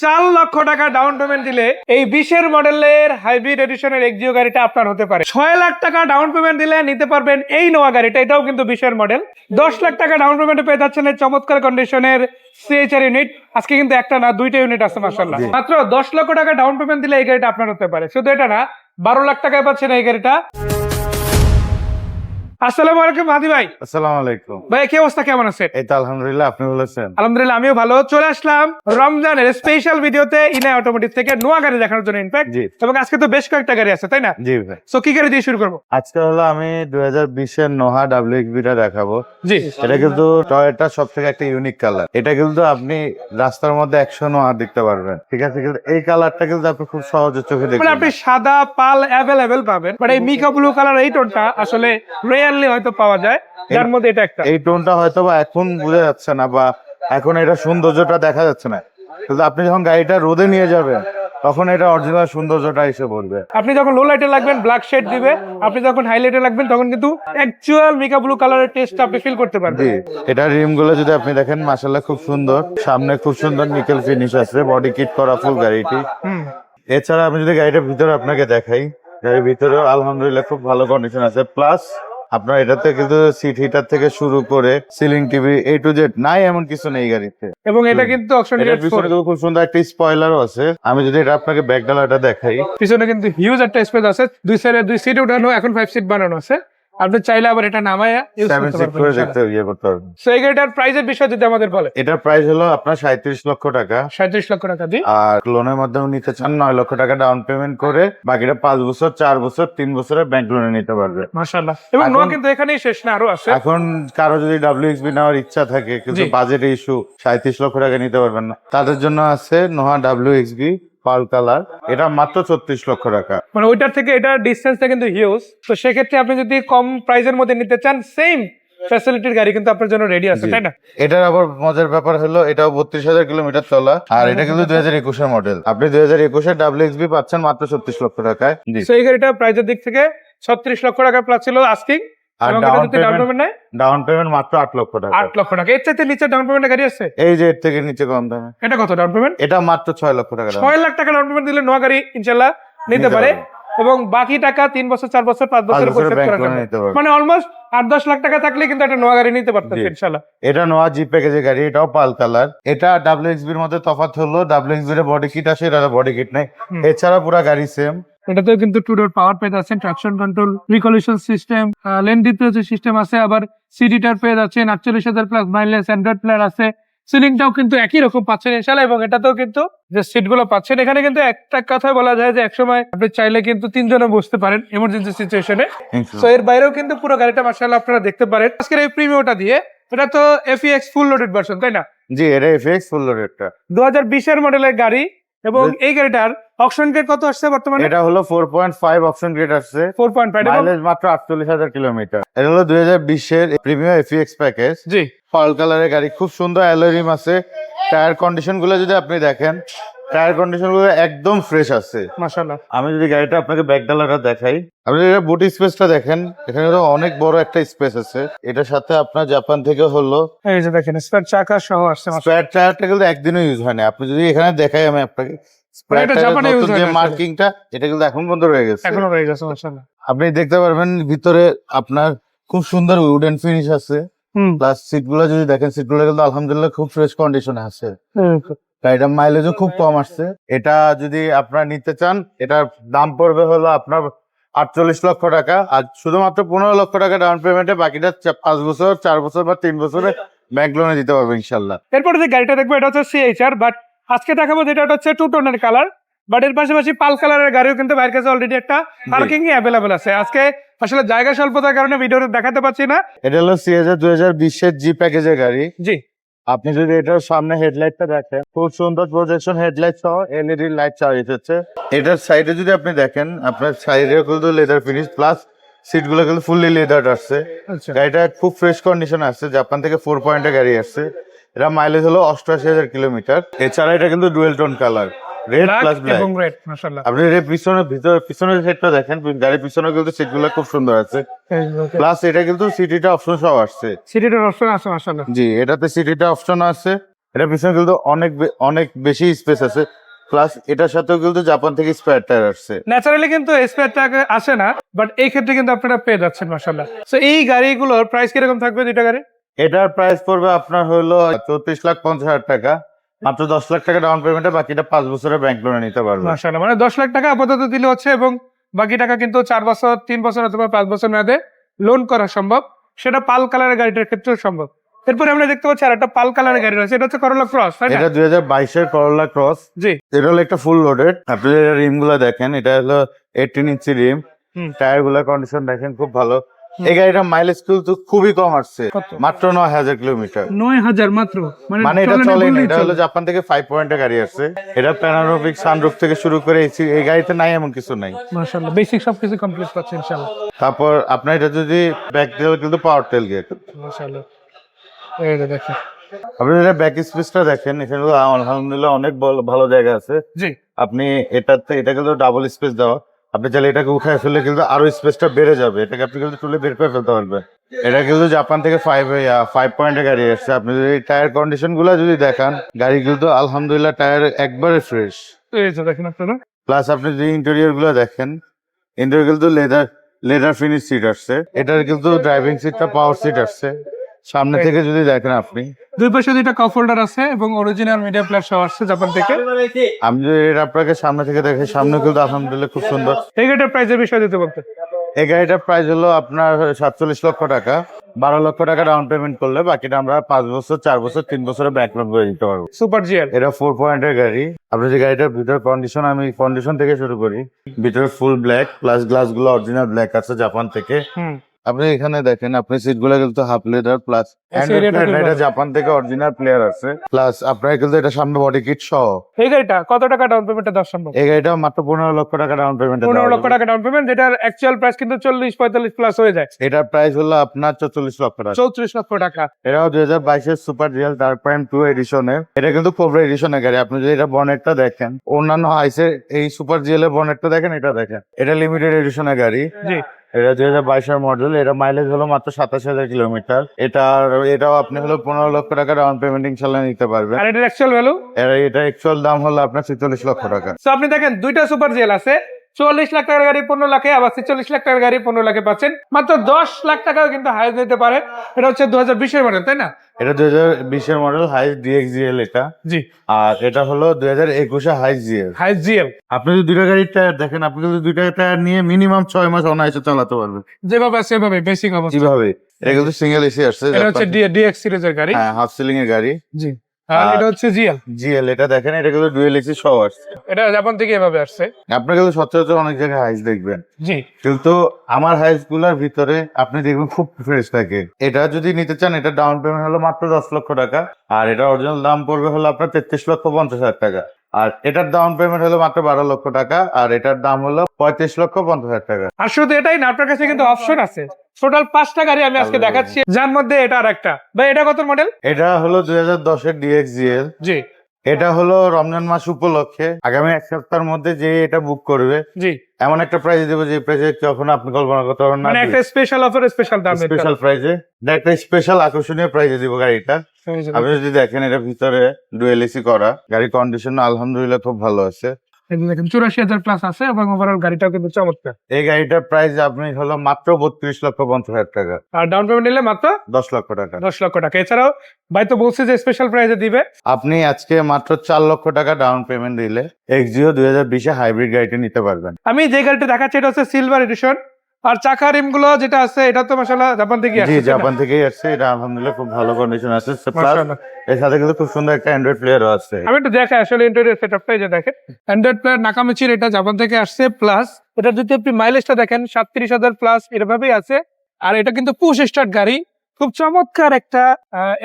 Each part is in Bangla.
4 লক্ষ টাকা ডাউন পেমেন্ট দিলে এই 20-এর মডেলের হাইব্রিড এডিশনের এক্সিও গাড়িটা আপনার হতে পারে। 6 লাখ টাকা ডাউন পেমেন্ট দিলে নিতে পারবেন এই নোয়া গাড়িটা, এটাও কিন্তু 20-এর মডেল। 10 লাখ টাকা ডাউন পেমেন্টে পেয়ে যাচ্ছেন এই চমৎকার কন্ডিশনের সিএইচআর ইউনিট। আজকে কিন্তু একটা না দুইটা ইউনিট আছে মাশাআল্লাহ। মাত্র 10 লক্ষ টাকা ডাউন পেমেন্ট দিলে এই গাড়িটা আপনার হতে পারে। শুধু এটা না, 12 লাখ টাকায় পাচ্ছেন এই গাড়িটা। আসসালামু আলাইকুম মাহাদি ভাই। আসসালামু আলাইকুম ভাই, কি অবস্থা, কেমন আছেন? এই তো আলহামদুলিল্লাহ, আপনি বলেছেন? আলহামদুলিল্লাহ আমিও ভালো। চলে আসলাম রমজানের স্পেশাল ভিডিওতে ইনাই অটোমোটিভ থেকে নোয়া গাড়ি দেখানোর জন্য ইনফ্যাক্ট। জি। এবং আজকে তো বেশ কয়েকটা গাড়ি আছে, তাই না? জি ভাই। সো কি গাড়ি দিয়ে শুরু করবো? আজকে হলো আমি 2020 এর নোহা WXB টা দেখাবো। জি। এটা কিন্তু টয়োটা সবথেকে একটা ইউনিক কালার। এটা কিন্তু আপনি রাস্তার মধ্যে 100 নোহা দেখতে পারবেন, ঠিক আছে? কিন্তু এই কালারটা কিন্তু আপনি খুব সহজে চোখে মানে দেখবেন। আপনি সাদা পাল অ্যাভেলেবেল পাবেন, বাট এই মিকা ব্লু কালার এই টোনটা আসলে রেয়ারলি হয়তো পাওয়া যায়, যার মধ্যে এটা একটা। এই টোনটা হয়তো বা এখন বোঝা যাচ্ছে না, বা এখন এটা সৌন্দর্যটা দেখা যাচ্ছে না, কিন্তু আপনি যখন গাড়িটা রোদে নিয়ে যাবেন তখন এটা অরিজিনাল সৌন্দর্যটা এসে পড়বে। আপনি যখন লো লাইটে লাগবেন ব্ল্যাক শেড দিবে, আপনি যখন হাইলাইটে লাগবেন তখন কিন্তু অ্যাকচুয়াল মিকা ব্লু কালারের টেস্ট আপনি ফিল করতে পারবেন। জি, এটা রিম গুলো যদি আপনি দেখেন মাশাআল্লাহ খুব সুন্দর, সামনে খুব সুন্দর নিকেল ফিনিশ আছে, বডি কিট করা ফুল গাড়িটি। এছাড়া আমি যদি গাড়িটার ভিতরে আপনাকে দেখাই, গাড়ির ভিতরেও আলহামদুলিল্লাহ খুব ভালো কন্ডিশন আছে। প্লাস আপনার এটাতে কিন্তু সিট হিটার থেকে শুরু করে ceiling TV A to Z নাই এমন কিছু নেই গাড়িতে। এবং এটা কিন্তু অপশন এটার পিছনে কিন্তু খুব সুন্দর একটা স্পয়লারও আছে। আমি যদি এটা আপনাকে ব্যাক ডালাটা দেখাই, পিছনে কিন্তু হিউজ একটা স্পেস আছে, দুই সাইডে 2 সিট উঠানো, এখন 5 সিট বানানো আছে। আপনি চাইলে আবার এটা নামায়া ইউজ 7 করতে সিট করে পারবেন। দেখতে ইয়ে করতে পারবেন। সো এই গাড়িটার প্রাইসের বিষয় যদি আমাদের বলে। এটার প্রাইস হলো আপনার 37 লক্ষ টাকা। 37 লক্ষ টাকা দিয়ে। আর লোনের মাধ্যমে নিতে চান 9 লক্ষ টাকা ডাউন পেমেন্ট করে, বাকিটা 5 বছর 4 বছর 3 বছরের ব্যাংক লোনে নিতে পারবে। মাশাআল্লাহ। এবং নোয়া কিন্তু এখানেই শেষ না, আরো আছে। এখন কারো যদি WXB নেওয়ার ইচ্ছা থাকে কিন্তু বাজেট ইস্যু, 37 লক্ষ টাকা নিতে পারবেন না, তাদের জন্য আছে নোহা WXB পার্ল কালার। এটা মাত্র 36 লক্ষ টাকা। মানে ওইটার থেকে এটা ডিসটেন্সটা কিন্তু হিউজ। তো সেক্ষেত্রে আপনি যদি কম প্রাইসের মধ্যে নিতে চান, সেম ফ্যাসিলিটির গাড়ি কিন্তু আপনার জন্য রেডি আছে, তাই না? এটার আবার মজার ব্যাপার হলো এটাও 32,000 কিলোমিটার চলা, আর এটা কিন্তু 2021 এর মডেল। আপনি 2021 এর WXB পাচ্ছেন মাত্র 36 লক্ষ টাকায়। জি। সো এই গাড়িটা প্রাইসের দিক থেকে 36 লক্ষ টাকা প্লাস ছিল আস্কিং। আর ডাউন পেমেন্ট মাত্র 8 লক্ষ টাকা। 8 লক্ষ টাকা। এর চাইতে নিচে ডাউন পেমেন্টের গাড়ি আছে? এই যে এর থেকে নিচে কম দামে। এটা কত ডাউন পেমেন্ট? এটা মাত্র 6 লক্ষ টাকা। 6 লাখ টাকা ডাউন পেমেন্ট দিলে নোয়া গাড়ি ইনশাআল্লাহ নিতে পারে। এবং বাকি টাকা 3 বছর 4 বছর 5 বছরের পরিশোধ করা যাবে। মানে অলমোস্ট 8-10 লাখ টাকা থাকলে কিন্তু একটা নোয়া গাড়ি নিতে পারতেন ইনশাআল্লাহ। এটা নোয়া জি প্যাকেজের গাড়ি, এটাও পাল কালার। এটা WXB এর মধ্যে তফাৎ হলো WXB এর বডি কিট আছে, এটা বডি কিট নাই। এছাড়া পুরো গাড়ি সেম। এটাতেও কিন্তু টু ডোর পাওয়ার পেয়ে যাচ্ছেন, ট্রাকশন কন্ট্রোল, রিকলিউশন সিস্টেম, লেন ডিফারেন্সিয়েশন সিস্টেম আছে, আবার সিডিটার পেয়ে যাচ্ছেন, 48,000 প্লাস মাইলেজ, অ্যান্ড্রয়েড প্লেয়ার আছে। সিলিংটাও কিন্তু একই রকম পাচ্ছেন ইনশাআল্লাহ। এবং এটাতেও কিন্তু যে সিটগুলো পাচ্ছেন, এখানে কিন্তু একটা কথা বলা যায় যে একসময় আপনি চাইলে কিন্তু 3 জনে বসতে পারেন এমার্জেন্সি সিচুয়েশনে। সো এর বাইরেও কিন্তু পুরো গাড়িটা মাশাআল্লাহ আপনারা দেখতে পারেন। আজকের এই প্রিমিয়ামটা দিয়ে, এটা তো FEX ফুল লোডেড ভার্সন, তাই না? জি, এটা FX ফুল লোডেডটা 2020 এর মডেলের গাড়ি। এবং এই গাড়িটার অকশন গ্রেড কত আসছে বর্তমানে? এটা হলো 4.5 অপশন গ্রেড আসছে, 4.5, মাইলেজ মাত্র 48,000 কিলোমিটার। এটা হলো 2020 এর প্রিমিয়াম FEX প্যাকেজ। জি। পার্ল কালারের গাড়ি, খুব সুন্দর অ্যালয় রিম আছে। টায়ার কন্ডিশন গুলো যদি আপনি দেখেন, টায়ার কন্ডিশন গুলো একদম ফ্রেশ আছে মাশাআল্লাহ। আমি যদি গাড়িটা আপনাকে ব্যাক ডালাটা দেখাই, আপনি এটা বুট স্পেসটা দেখেন, এখানে তো অনেক বড় একটা স্পেস আছে। এটার সাথে আপনার জাপান থেকে হলো এই যে দেখেন স্পেয়ার চাকা সহ আসছে। স্পেয়ার টায়ারটা কিন্তু একদিনও ইউজ হয় না। আপনি যদি এখানে দেখাই আমি আপনাকে, স্পেয়ার এটা টায়ারের জাপানে ইউজ নতুন হয় যে না মার্কিংটা, এটা কিন্তু এখন বন্ধ রয়ে গেছে। এখনো রয়ে গেছে মাশাআল্লাহ। আপনি দেখতে পারবেন ভিতরে আপনার খুব সুন্দর উডেন ফিনিশ আছে। প্লাস সিট গুলো যদি দেখেন, সিট গুলো কিন্তু আলহামদুলিল্লাহ খুব ফ্রেশ কন্ডিশনে আছে। গাড়িটা মাইলেজও খুব কম আসছে। এটা যদি আপনারা নিতে চান, এটার দাম পড়বে হলো আপনার 48 লক্ষ টাকা। আর শুধুমাত্র 15 লক্ষ টাকা ডাউন পেমেন্টে, বাকিটা 5 বছর 4 বছর বা 3 বছরে ব্যাংক লোনে দিতে পারবে ইনশাল্লাহ। এরপরে যে গাড়িটা দেখবো এটা হচ্ছে CHR, বাট আজকে দেখাবো যেটা হচ্ছে টু টোনের কালার। বাট এর পাশাপাশি পাল কালারের গাড়িও কিন্তু বাইরের কাছে অলরেডি একটা পার্কিং অ্যাভেলেবল আছে। আজকে আসলে জায়গা স্বল্পতার কারণে ভিডিওতে দেখাতে পাচ্ছি না। এটা হলো CHR 2020 এর জি প্যাকেজের গাড়ি। জি। আপনি যদি এটার সামনে হেডলাইটটা দেখেন, খুব সুন্দর প্রজেকশন হেডলাইট সহ LED লাইট চালিয়ে যাচ্ছে। এটার সাইডে যদি আপনি দেখেন, আপনার সাইডে কিন্তু লেদার ফিনিশ, প্লাস সিট গুলো কিন্তু ফুললি লেদার আসছে। গাড়িটা খুব ফ্রেশ কন্ডিশন আসছে, জাপান থেকে 4 পয়েন্টের গাড়ি আসছে। এটা মাইলেজ হলো 88,000 কিলোমিটার। এছাড়া এটা কিন্তু dual tone colour, red plus black এবং রেড মাশাআল্লাহ। আপনি এর পিছনের সেটটা দেখেন, গাড়ির পিছনে কিন্তু সিটগুলো খুব সুন্দর আছে। প্লাস এটা কিন্তু সিটিটা অপশন সহ আসছে। সিটিটার অপশন আছে মাশাআল্লাহ। জি, এটাতে সিটিটা অপশন আছে। এটা পিছনে কিন্তু অনেক বেশি স্পেস আছে, প্লাস এটার সাথেও কিন্তু জাপান থেকে স্পেয়ার টায়ার আসছে। ন্যাচারালি কিন্তু স্পেয়ার টাকা আসে না, বাট এই ক্ষেত্রে কিন্তু আপনারা পেয়ে যাচ্ছেন মাশাআল্লাহ। সো এই গাড়িগুলোর প্রাইস কিরকম থাকবে দুইটা গাড়ি? এটার প্রাইস পড়বে আপনার হলো 34,50,000 টাকা, মাত্র 10 লাখ টাকা ডাউন পেমেন্টে, বাকিটা 5 বছরের ব্যাংক লোনে নিতে পারবে। মাশাআল্লাহ, মানে 10 লাখ টাকা আপাতত দিলে হচ্ছে এবং বাকি টাকা কিন্তু 4 বছর 3 বছর অথবা 5 বছর মেয়াদে লোন করা সম্ভব। সেটা পাল কালারের গাড়িটার ক্ষেত্রেও সম্ভব। এরপরে আমরা দেখতে পাচ্ছি আর একটা পাল কালারের গাড়ি রয়েছে, এটা হচ্ছে করোলা ক্রস, তাই না? এটা 2022 এর করোলা ক্রস। জি। এটা হলো একটা ফুল লোডেড। আপনি রিম গুলা দেখেন, এটা হলো 18 ইঞ্চি রিম। টায়ার গুলার কন্ডিশন দেখেন খুব ভালো। এই গাড়িটা মাইলেজ কিন্তু খুবই কম আসছে, কত? মাত্র 9,000 কিলোমিটার। 9,000 মাত্র, মানে এটা চলে না, এটা হলো জাপান থেকে 5 পয়েন্টের গাড়ি আসছে। এটা প্যানোরামিক সানরুফ থেকে শুরু করে এই গাড়িতে নাই এমন কিছু নাই। মাশাআল্লাহ, বেসিক সবকিছু কমপ্লিট পাচ্ছেন ইনশাআল্লাহ। তারপর আপনার এটা যদি ব্যাক টেল কিন্তু পাওয়ার টেল গেট। মাশাআল্লাহ, এই যে দেখেন। আপনি এটা ব্যাক স্পেসটা দেখেন, এখানে আলহামদুলিল্লাহ অনেক ভালো জায়গা আছে। জি। আপনি এটা কিন্তু ডাবল স্পেস দেওয়া, আপনি চাইলে এটাকে উঠায় ফেললে কিন্তু আরো স্পেসটা বেড়ে যাবে, এটাকে আপনি কিন্তু তুলে বের করে ফেলতে পারবেন। এটা কিন্তু জাপান থেকে 5 পয়েন্টের গাড়ি আসছে। আপনি যদি টায়ার কন্ডিশন গুলা যদি দেখান, গাড়ি কিন্তু আলহামদুলিল্লাহ টায়ার একবারে ফ্রেশ। এই যে দেখেন আপনারা। প্লাস আপনি যদি ইন্টেরিয়র গুলো দেখেন, ইন্টেরিয়র কিন্তু লেদার ফিনিশ সিট আসছে। এটার কিন্তু ড্রাইভিং সিটটা পাওয়ার সিট আসছে। সামনে থেকে যদি দেখেন আপনি, দুই পাশে দুইটা কাপ হোল্ডার আছে এবং অরিজিনাল মিডিয়া প্লেয়ার সহ আসছে জাপান থেকে। আমি যদি এটা আপনাকে সামনে থেকে দেখি, সামনে কিন্তু আলহামদুলিল্লাহ খুব সুন্দর। এই গাড়িটার প্রাইসের বিষয় দিতে বলতে। এই গাড়িটার প্রাইস হলো আপনার 47 লক্ষ টাকা। 12 লক্ষ টাকা ডাউন পেমেন্ট করলে বাকিটা আমরা 5 বছর 4 বছর 3 বছরের ব্যাংক লোন করে দিতে পারবো। Super GL. এটা 4 পয়েন্টের গাড়ি। আপনি যে গাড়িটার ভিতর কন্ডিশন, আমি কন্ডিশন থেকে শুরু করি। ভিতরে ফুল ব্ল্যাক, প্লাস গ্লাস গুলো অরিজিনাল ব্ল্যাক আছে জাপান থেকে। আপনি এখানে দেখেন, আপনি সিট গুলো কিন্তু হাফ লেদার, প্লাস এটা জাপান থেকে অরিজিনাল প্লেয়ার আছে। প্লাস আপনার কিন্তু এটা সামনে বডি কিট সহ। এই গাড়িটা কত টাকা ডাউন পেমেন্টে দেওয়া সম্ভব? এই গাড়িটা মাত্র 15 লক্ষ টাকা ডাউন পেমেন্ট। 15 লক্ষ টাকা ডাউন পেমেন্ট, যেটার অ্যাকচুয়াল প্রাইস কিন্তু 40-45 প্লাস হয়ে যায়। এটার প্রাইস হলো আপনার 44 লক্ষ টাকা। 34 লক্ষ টাকা। এটাও 2022 এর সুপার রিয়েল ডার্ক প্রাইম 2 এডিশনের। এটা কিন্তু কোবরা এডিশনের গাড়ি। আপনি যদি এটা বনেটটা দেখেন, অন্যান্য হাইসে এই সুপার জিএল এর বনেটটা দেখেন, এটা দেখেন, এটা লিমিটেড এডিশনের গাড়ি। জি। এটা 2022 এর মডেল। এটা মাইলেজ হলো মাত্র 27,000 কিলোমিটার। এটাও আপনি হলো 15 লক্ষ টাকা ডাউন পেমেন্ট ইনশাল্লাহ নিতে পারবেন। আর এটার অ্যাকচুয়াল ভ্যালু? এটা অ্যাকচুয়াল দাম হলো আপনার 46 লক্ষ টাকা। তো আপনি দেখেন দুইটা সুপার জিএল আছে, 44 লাখ টাকার গাড়ি 15 লাখে, আবার 46 লাখ টাকার গাড়ি 15 লাখে পাচ্ছেন। মাত্র 10 লাখ টাকাও কিন্তু হাইজ নিতে পারেন। এটা হচ্ছে 2020 এর মডেল, তাই না? এটা 2020 এর মডেল হাইস ডিএক্সজিএল এটা। জি। আর এটা হলো 2021 এর হাইস জিএল। হাইজ জিএল। আপনি যদি দুইটা গাড়ির টায়ার দেখেন, আপনি যদি দুইটা টায়ার নিয়ে মিনিমাম 6 মাস অনায়াসে চালাতে পারবেন। যেভাবে আছে সেভাবে বেসিক অবস্থা। কিভাবে? এটা কিন্তু সিঙ্গেল এসি আসছে। এটা হচ্ছে ডিএক্স সিরিজের গাড়ি। হ্যাঁ, হাফ সিলিং এর গাড়ি। জি। আর এটা হচ্ছে জিএল। জিএল এটা দেখেন, এটা কিন্তু ডুয়েল এসি সহ আসছে। এটা জাপান থেকে এভাবে আসছে। আপনি কিন্তু সচরাচর অনেক জায়গায় হাইস দেখবেন, জি। কিন্তু আমার হাইস গুলার ভিতরে আপনি দেখবেন খুব ফ্রেশ থাকে। এটা যদি নিতে চান, এটা ডাউন পেমেন্ট হলো মাত্র 10 লক্ষ টাকা। আর এটা অরিজিনাল দাম পড়বে হলো আপনার 33,50,000 টাকা। আর এটার ডাউন পেমেন্ট হলো মাত্র 12 লক্ষ টাকা। আর এটার দাম হলো 35,50,000 টাকা। আর শুধু এটাই না, আপনার কাছে কিন্তু অপশন আছে। টোটাল 5টা গাড়ি আমি আজকে দেখাচ্ছি, যার মধ্যে এটা আর একটা। ভাই এটা কত মডেল? এটা হলো 2010 এর ডিএক্সজিএল। জি। এটা হলো রমজান মাস উপলক্ষে আগামী 1 সপ্তাহের মধ্যে যে এটা বুক করবে, জি, এমন একটা প্রাইস দেবো যে প্রাইসে কখনো আপনি কল্পনা করতে পারবেন না। মানে একটা স্পেশাল অফার, স্পেশাল দাম, স্পেশাল প্রাইসে, একটা স্পেশাল আকর্ষণীয় প্রাইসে দিব গাড়িটা। আপনি যদি দেখেন, এটা ভিতরে ডুয়েল এসি করা, গাড়ির কন্ডিশন আলহামদুলিল্লাহ খুব ভালো আছে। দেখেন 84,000 প্লাস আছে এবং ওভারঅল গাড়িটাও কিন্তু চমৎকার। এই গাড়িটার প্রাইস আপনি হলো মাত্র 32,50,000 টাকা। আর ডাউন পেমেন্ট নিলে মাত্র 10 লক্ষ টাকা। 10 লক্ষ টাকা। এছাড়াও ভাই তো বলছে যে স্পেশাল প্রাইসে দিবে। আপনি আজকে মাত্র 4 লক্ষ টাকা ডাউন পেমেন্ট দিলে এক্সিও 2020 এ হাইব্রিড গাড়িটা নিতে পারবেন। আমি যে গাড়িটা দেখাচ্ছি এটা হচ্ছে সিলভার এডিশন। আর চাকা রিম গুলো যেটা আছে এটা তো মাশাআল্লাহ জাপান থেকে আসছে। জি, জাপান থেকেই আসছে। এটা আলহামদুলিল্লাহ খুব ভালো কন্ডিশন আছে। প্লাস মাশাআল্লাহ, এর সাথে কিন্তু খুব সুন্দর একটা অ্যান্ড্রয়েড প্লেয়ারও আছে। আমি একটু দেখাই আসলে ইন্টেরিয়র সেটআপটা। এই যে দেখেন অ্যান্ড্রয়েড প্লেয়ার নাকামিচির, এটা জাপান থেকে আসছে। প্লাস এটা যদি আপনি মাইলেজটা দেখেন 37,000 প্লাস এরভাবেই আছে। আর এটা কিন্তু পুশ স্টার্ট গাড়ি। খুব চমৎকার একটা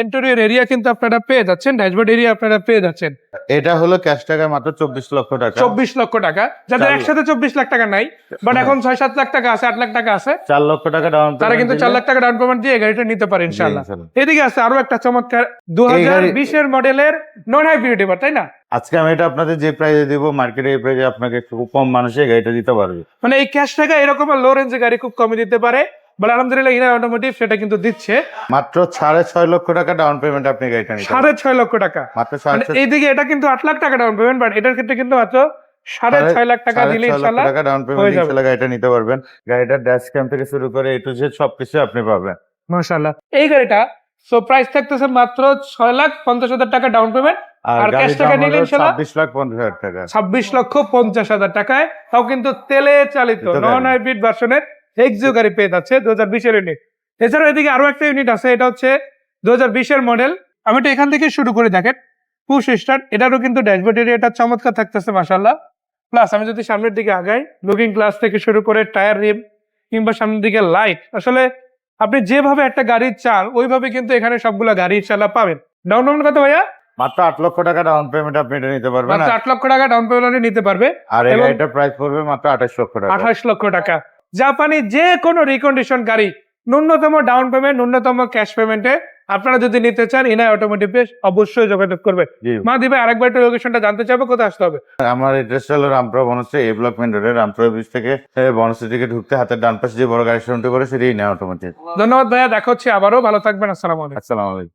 ইন্টেরিয়র এরিয়া কিন্তু আপনারা পেয়ে যাচ্ছেন, ড্যাশবোর্ড এরিয়া আপনারা পেয়ে যাচ্ছেন। এটা হলো ক্যাশ টাকা মাত্র 24 লক্ষ টাকা। 24 লক্ষ টাকা, যাদের একসাথে 24 লাখ টাকা নাই, বাট এখন 6-7 লাখ টাকা আছে, 8 লাখ টাকা আছে, 4 লক্ষ টাকা ডাউন পেমেন্ট, তারা কিন্তু 4 লাখ টাকা ডাউন পেমেন্ট দিয়ে গাড়িটা নিতে পারে ইনশাআল্লাহ। এদিকে আছে আরো একটা চমৎকার 2020 এর মডেলের নন হাইব্রিড, এবার তাই না? আজকে আমি এটা আপনাদের যে প্রাইসে দিব, মার্কেটে এই প্রাইসে আপনাকে খুব কম মানুষে গাড়িটা দিতে পারবে। মানে এই ক্যাশ টাকা এরকম লো রেঞ্জে গাড়ি খুব কমই দিতে পারে। বলে আলহামদুলিল্লাহ ইনার অটোমোটিভ সেটা কিন্তু দিচ্ছে মাত্র 6.5 লক্ষ টাকা ডাউন পেমেন্ট আপনি গাড়িটা নিতে পারবেন। 6.5 লক্ষ টাকা। মাত্র মানে 6.5 এইদিকে এটা কিন্তু 8 লাখ টাকা ডাউন পেমেন্ট, বাট এটার ক্ষেত্রে কিন্তু মাত্র 6.5 লাখ টাকা দিলে 6.5 লক্ষ ইনশাল্লাহ টাকা ডাউন পেমেন্ট হয়ে যাবে। ইনশাআল্লাহ গাড়িটা নিতে পারবেন। গাড়িটার ড্যাশ ক্যাম থেকে শুরু করে এ টু জেড সবকিছু আপনি পাবেন। মাশাআল্লাহ। এই গাড়িটা সো প্রাইস থাকতেছে মাত্র 6,50,000 টাকা ডাউন পেমেন্ট, আর ক্যাশ গাড়ির টাকা দাম নিলে হলো ইনশাল্লাহ 26,50,000 টাকা। 26,50,000 টাকায়, তাও কিন্তু তেলে চালিত তেলে নন গাড়ি। হাইব্রিড ভার্সনের এক্সিও গাড়ি পেয়ে যাচ্ছে 2020 এর ইউনিট। এছাড়াও এদিকে আরো একটা ইউনিট আছে, এটা হচ্ছে 2020 এর মডেল। আমি তো এখান থেকে শুরু করে দেখেন পুশ স্টার্ট, এটারও কিন্তু ড্যাশবোর্ড এরিয়াটা চমৎকার থাকতেছে মাশাআল্লাহ। প্লাস আমি যদি সামনের দিকে আগাই, লুকিং গ্লাস থেকে শুরু করে টায়ার রিম কিংবা সামনের দিকে লাইট, আসলে আপনি যেভাবে একটা গাড়ি চান ওইভাবে কিন্তু এখানে সবগুলা গাড়ি ইনশাআল্লাহ পাবেন। ডাউন পেমেন্ট কত ভাইয়া? মাত্র 8 লক্ষ টাকা ডাউন পেমেন্ট আপনি এটা নিতে পারবেন। মাত্র 8 লক্ষ টাকা ডাউন পেমেন্টে নিতে পারবে। আর এই এবং গাড়িটার প্রাইস পড়বে মাত্র 28 লক্ষ টাকা। 28 লক্ষ টাকা। জাপানি যে কোনো রিকন্ডিশন গাড়ি ন্যূনতম ডাউন পেমেন্ট, ন্যূনতম ক্যাশ পেমেন্টে আপনারা যদি নিতে চান ইনাই অটোমোটিভে অবশ্যই যোগাযোগ করবে। জি। মা দিবে আরেকবার একটু লোকেশনটা জানতে চাইবো, কোথায় আসতে হবে? আমার এড্রেসটা হলো রামপুরা বনশ্রী এ ব্লক মেন রোডে রামপুরা ব্রিজ থেকে বনশ্রী থেকে ঢুকতে হাতের ডান পাশে যে বড় গাড়ি শোরুমটি করে সেটাই নেওয়া অটোমেটিক। ধন্যবাদ ভাইয়া, দেখা হচ্ছে আবারও। ভালো থাকবেন, আসসালামু আলাইকুম। আসসালামু আলাইকুম।